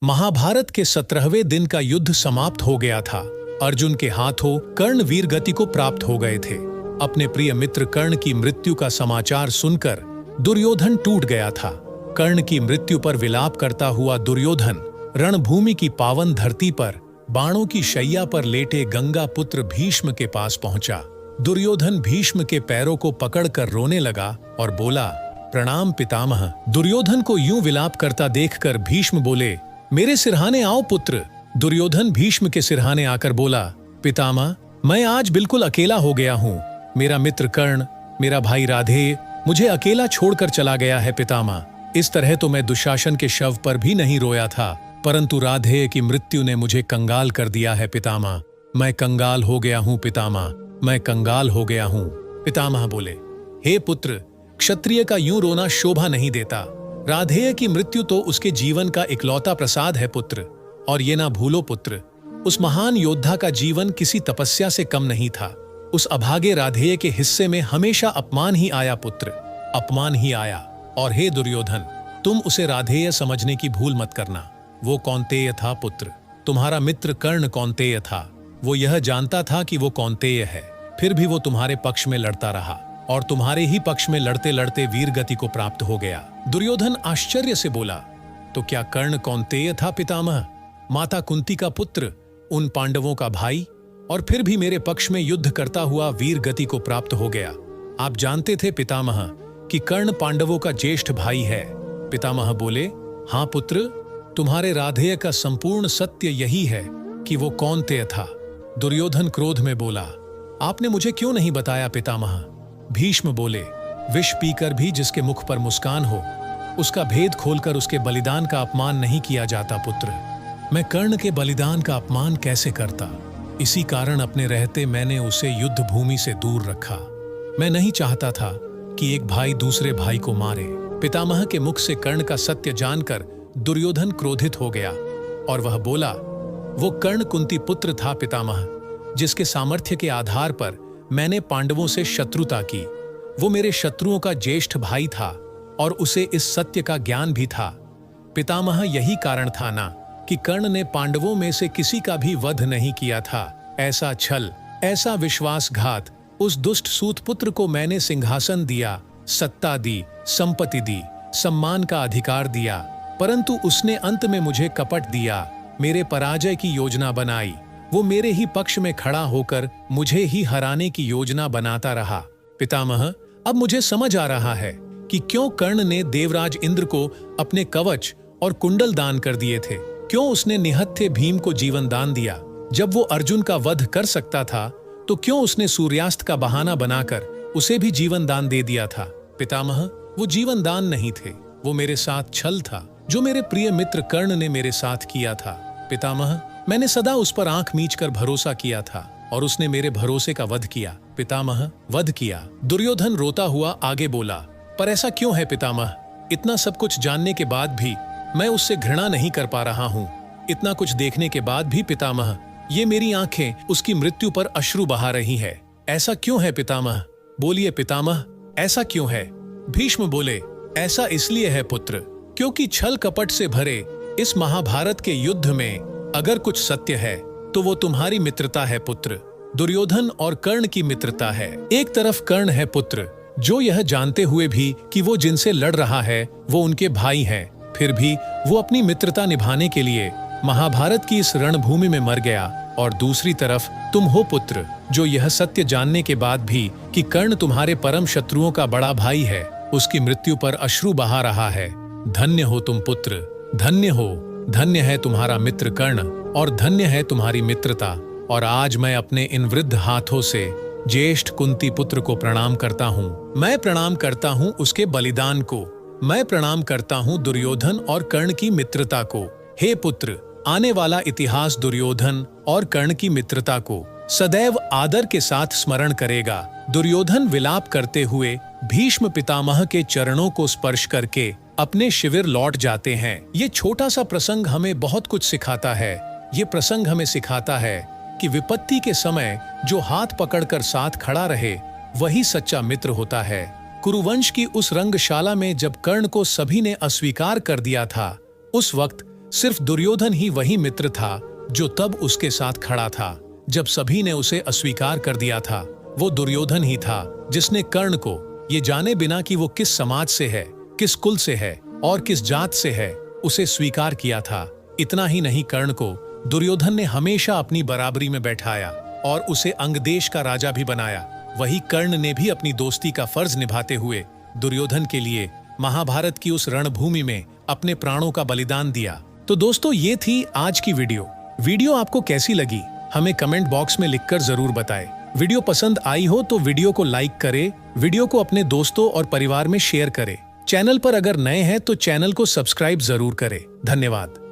महाभारत के 17वें दिन का युद्ध समाप्त हो गया था। अर्जुन के हाथों कर्ण वीर गति को प्राप्त हो गए थे। अपने प्रिय मित्र कर्ण की मृत्यु का समाचार सुनकर दुर्योधन टूट गया था। कर्ण की मृत्यु पर विलाप करता हुआ दुर्योधन रणभूमि की पावन धरती पर बाणों की शैया पर लेटे गंगा पुत्र भीष्म के पास पहुंचा। दुर्योधन भीष्म के पैरों को पकड़कर रोने लगा और बोला, प्रणाम पितामह। दुर्योधन को यूं विलाप करता देखकर भीष्म बोले, मेरे सिरहाने आओ पुत्र। दुर्योधन भीष्म के सिरहाने आकर बोला, पितामह, मैं आज बिल्कुल अकेला हो गया हूँ। मेरा मित्र कर्ण, मेरा भाई राधेय मुझे अकेला छोड़कर चला गया है पितामह। इस तरह तो मैं दुशासन के शव पर भी नहीं रोया था, परंतु राधेय की मृत्यु ने मुझे कंगाल कर दिया है पितामह। मैं कंगाल हो गया हूँ पितामह, मैं कंगाल हो गया हूँ। पितामह बोले, हे पुत्र, क्षत्रिय का यूं रोना शोभा नहीं देता। राधेय की मृत्यु तो उसके जीवन का इकलौता प्रसाद है पुत्र। और ये ना भूलो पुत्र, उस महान योद्धा का जीवन किसी तपस्या से कम नहीं था। उस अभागे राधेय के हिस्से में हमेशा अपमान ही आया पुत्र, अपमान ही आया। और हे दुर्योधन, तुम उसे राधेय समझने की भूल मत करना। वो कौन्तेय था पुत्र, तुम्हारा मित्र कर्ण कौन्तेय था। वो यह जानता था कि वो कौन्तेय है, फिर भी वो तुम्हारे पक्ष में लड़ता रहा और तुम्हारे ही पक्ष में लड़ते लड़ते वीर गति को प्राप्त हो गया। दुर्योधन आश्चर्य से बोला, तो क्या कर्ण कौन्तेय था पितामह? माता कुंती का पुत्र, उन पांडवों का भाई, और फिर भी मेरे पक्ष में युद्ध करता हुआ वीर गति को प्राप्त हो गया। आप जानते थे पितामह कि कर्ण पांडवों का ज्येष्ठ भाई है। पितामह बोले, हाँ पुत्र, तुम्हारे राधेय का संपूर्ण सत्य यही है कि वो कौन्तेय था। दुर्योधन क्रोध में बोला, आपने मुझे क्यों नहीं बताया पितामह? भीष्म बोले, विष पीकर भी जिसके मुख पर मुस्कान हो, उसका भेद खोलकर उसके बलिदान का अपमान नहीं किया जाता पुत्र। मैं कर्ण के बलिदान का अपमान कैसे करता? इसी कारण अपने रहते मैंने उसे युद्ध भूमि से दूर रखा। मैं नहीं चाहता था कि एक भाई दूसरे भाई को मारे। पितामह के मुख से कर्ण का सत्य जानकर दुर्योधन क्रोधित हो गया और वह बोला, वो कर्ण कुंती पुत्र था पितामह, जिसके सामर्थ्य के आधार पर मैंने पांडवों से शत्रुता की। वो मेरे शत्रुओं का ज्येष्ठ भाई था और उसे इस सत्य का ज्ञान भी था। पितामह, यही कारण था ना कि कर्ण ने पांडवों में से किसी का भी वध नहीं किया था। ऐसा छल, ऐसा विश्वासघात, उस दुष्ट सूत पुत्र को मैंने सिंहासन दिया, सत्ता दी, संपत्ति दी, सम्मान का अधिकार दिया, परंतु उसने अंत में मुझे कपट दिया, मेरे पराजय की योजना बनाई। वो मेरे ही पक्ष में खड़ा होकर मुझे ही हराने की योजना बनाता रहा। पितामह, अब मुझे समझ आ रहा है कि क्यों कर्ण ने देवराज इंद्र को अपने कवच और कुंडल दान कर दिए थे। क्यों उसने निहत्थे भीम को जीवन दान दिया। जब वो अर्जुन का वध कर सकता था तो क्यों उसने सूर्यास्त का बहाना बनाकर उसे भी जीवन दान दे दिया था। पितामह, वो जीवन दान नहीं थे, वो मेरे साथ छल था जो मेरे प्रिय मित्र कर्ण ने मेरे साथ किया था। पितामह, मैंने सदा उस पर आंख मीच कर भरोसा किया था और उसने मेरे भरोसे का वध किया। पितामह, वध किया। दुर्योधन रोता हुआ आगे बोला, पर ऐसा क्यों है पितामह? इतना सब कुछ जानने के बाद भी मैं उससे घृणा नहीं कर पा रहा हूँ। इतना कुछ देखने के बाद भी पितामह, ये मेरी आंखें उसकी मृत्यु पर अश्रु बहा रही है। ऐसा क्यों है पितामह? बोलिए पितामह, ऐसा क्यों है? भीष्म बोले, ऐसा इसलिए है पुत्र, क्योंकि छल कपट से भरे इस महाभारत के युद्ध में अगर कुछ सत्य है तो वो तुम्हारी मित्रता है पुत्र। दुर्योधन और कर्ण की मित्रता है। एक तरफ कर्ण है पुत्र, जो यह जानते हुए भी कि वो जिनसे लड़ रहा है वो उनके भाई हैं, फिर भी वो अपनी मित्रता निभाने के लिए महाभारत की इस रणभूमि में मर गया। और दूसरी तरफ तुम हो पुत्र, जो यह सत्य जानने के बाद भी कि कर्ण तुम्हारे परम शत्रुओं का बड़ा भाई है, उसकी मृत्यु पर अश्रु बहा रहा है। धन्य हो तुम पुत्र, धन्य हो। धन्य है तुम्हारा मित्र कर्ण और धन्य है तुम्हारी मित्रता। और आज मैं अपने इन वृद्ध हाथों से ज्येष्ठ कुंती पुत्र को प्रणाम करता हूँ। मैं प्रणाम करता हूँ उसके बलिदान को। मैं प्रणाम करता हूँ दुर्योधन और कर्ण की मित्रता को। हे पुत्र, आने वाला इतिहास दुर्योधन और कर्ण की मित्रता को सदैव आदर के साथ स्मरण करेगा। दुर्योधन विलाप करते हुए भीष्म पितामह के चरणों को स्पर्श करके अपने शिविर लौट जाते हैं। ये छोटा सा प्रसंग हमें बहुत कुछ सिखाता है। ये प्रसंग हमें सिखाता है कि विपत्ति के समय जो हाथ पकड़कर साथ खड़ा रहे वही सच्चा मित्र होता है। कुरुवंश की उस रंगशाला में जब कर्ण को सभी ने अस्वीकार कर दिया था, उस वक्त सिर्फ दुर्योधन ही वही मित्र था जो तब उसके साथ खड़ा था जब सभी ने उसे अस्वीकार कर दिया था। वो दुर्योधन ही था जिसने कर्ण को ये जाने बिना कि वो किस समाज से है, किस कुल से है और किस जात से है, उसे स्वीकार किया था। इतना ही नहीं, कर्ण को दुर्योधन ने हमेशा अपनी बराबरी में बैठाया और उसे अंगदेश का राजा भी बनाया। वही कर्ण ने भी अपनी दोस्ती का फर्ज निभाते हुए दुर्योधन के लिए महाभारत की उस रणभूमि में अपने प्राणों का बलिदान दिया। तो दोस्तों, ये थी आज की वीडियो आपको कैसी लगी हमें कमेंट बॉक्स में लिखकर जरूर बताएं। वीडियो पसंद आई हो तो वीडियो को लाइक करें, वीडियो को अपने दोस्तों और परिवार में शेयर करें। चैनल पर अगर नए हैं तो चैनल को सब्सक्राइब जरूर करें। धन्यवाद।